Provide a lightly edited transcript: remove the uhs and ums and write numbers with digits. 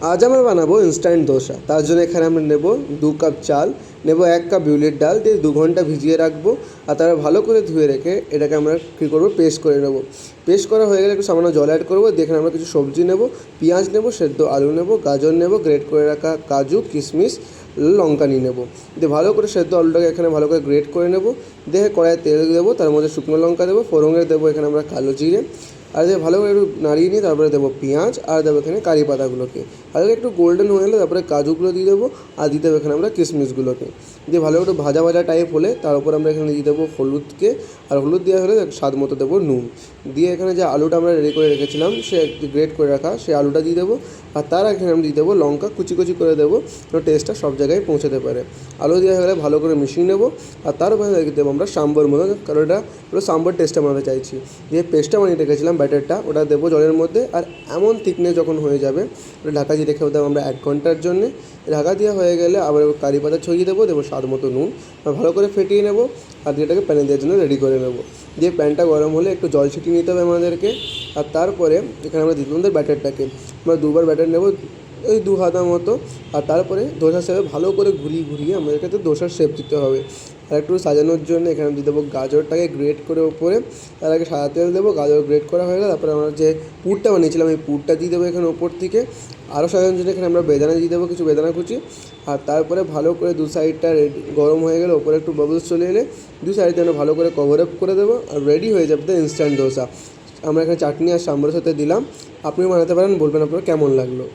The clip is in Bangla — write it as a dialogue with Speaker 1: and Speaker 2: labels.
Speaker 1: আজ আমরা বানাবো ইনস্ট্যান্ট ধোসা। তার জন্য এখানে আমরা নেব 2 কাপ চাল, নেব 1 কাপ বিউলির ডাল দিয়ে 2 ঘন্টা ভিজিয়ে রাখবো। আর তারপর ভালো করে ধুয়ে রেখে এটাকে আমরা কী করবো, পেস্ট করে নেব। পেস্ট করা হয়ে গেলে একটু সামান্য জল অ্যাড করবো। দিয়ে এখানে আমরা কিছু সবজি নেব, পেঁয়াজ নেব, সেদ্ধ আলু নেব, গাজর নেব, গ্রেট করে রাখা কাজু কিশমিশ, লঙ্কা নিয়ে নেব। দিয়ে ভালো করে সেদ্ধ আলুটাকে এখানে ভালো করে গ্রেট করে নেব। দিয়ে কড়াইয়ে তেল দেবো, তার মধ্যে শুকনো লঙ্কা দেবো, ফোড়নে দেবো এখানে আমরা কালো জিরে। আর দিয়ে ভালো করে একটু নাড়িয়ে নিয়ে তারপরে দেবো পেঁয়াজ, আর দেবো এখানে কারি পাতাগুলোকে। আর একটু গোল্ডেন হয়ে গেলে তারপরে কাজুগুলো দিয়ে দেবো, আর দিতে হবে এখানে আমরা কিশমিশগুলোকে। দিয়ে ভালো একটু ভাজা ভাজা টাইপ হলে তার উপর আমরা এখানে দিয়ে দেবো হলুদকে, আর হলুদ দেওয়া হলে স্বাদ মতো দেবো নুন। দিয়ে এখানে যে আলুটা আমরা রেডি করে রেখেছিলাম সে গ্রেট করে রাখা সেই আলুটা দিয়ে দেবো। আর তার এখানে আমি দিয়ে দেবো লঙ্কা কুচি কুচি করে দেবো, টেস্টটা সব জায়গায় পৌঁছাতে পারে। আলু দেওয়া হয়ে গেলে ভালো করে মিশিয়ে নেবো। আর তার উপরে দেবো আমরা সাম্বার মতো, কারণ এটা পুরো সাম্বার টেস্টটা বানাতে চাইছি। দিয়ে পেস্টটা বানিয়ে রেখেছিলাম ব্যাটারটা, ওটা দেবো জলের মধ্যে। আর এমন থিকনেস যখন হয়ে যাবে ওটা ঢাকা দিয়ে রেখে দেবো আমরা 1 ঘন্টার জন্যে। ঢাকা দেওয়া হয়ে গেলে আবার কারি পাতা ছড়িয়ে দেবো, দেবো স্বাদ মতো নুন, আর ভালো করে ফেটিয়ে নেবো। আর দিয়ে এটাকে প্যানে দেওয়ার জন্য রেডি করে নেবো। দিয়ে প্যানটা গরম হলে একটু জল ছিটিয়ে নিতে হবে আমাদেরকে। আর তারপরে এখানে আমরা দিতে হবে ব্যাটারটাকে। আমরা 2বার ব্যাটার নেবো, ওই 2 হাতা মতো। আর তারপরে ধোসার শেপে ভালো করে ঘুরিয়ে ঘুরিয়ে আমাদেরকে তো ধোসার শেপ দিতে হবে। আর একটু সাজানোর জন্য এখানে দিয়ে দেবো গাজরটাকে গ্রেট করে ওপরে। তার আগে সাদা তেল দেবো, গাজর গ্রেট করা হয়ে গেলে তারপরে আমরা যে পুরটা বানিয়েছিলাম এই পুরটা দিয়ে দেবো এখানে ওপর থেকে। আরও সাজানোর জন্য এখানে আমরা বেদানা দিয়ে দেবো, কিছু বেদানা কুচি। আর তারপরে ভালো করে দু সাইডটা গরম হয়ে গেলে ওপরে একটু বাবলস চলে এলে দু সাইড যেন ভালো করে কভার আপ করে দেবো। আর রেডি হয়ে যাবে তো ইনস্ট্যান্ট ধোসা। আমরা এখানে চাটনি আর সাম্বারের সাথে দিলাম। আপনিও বানাতে পারেন, বলবেন আপনার কেমন লাগলো।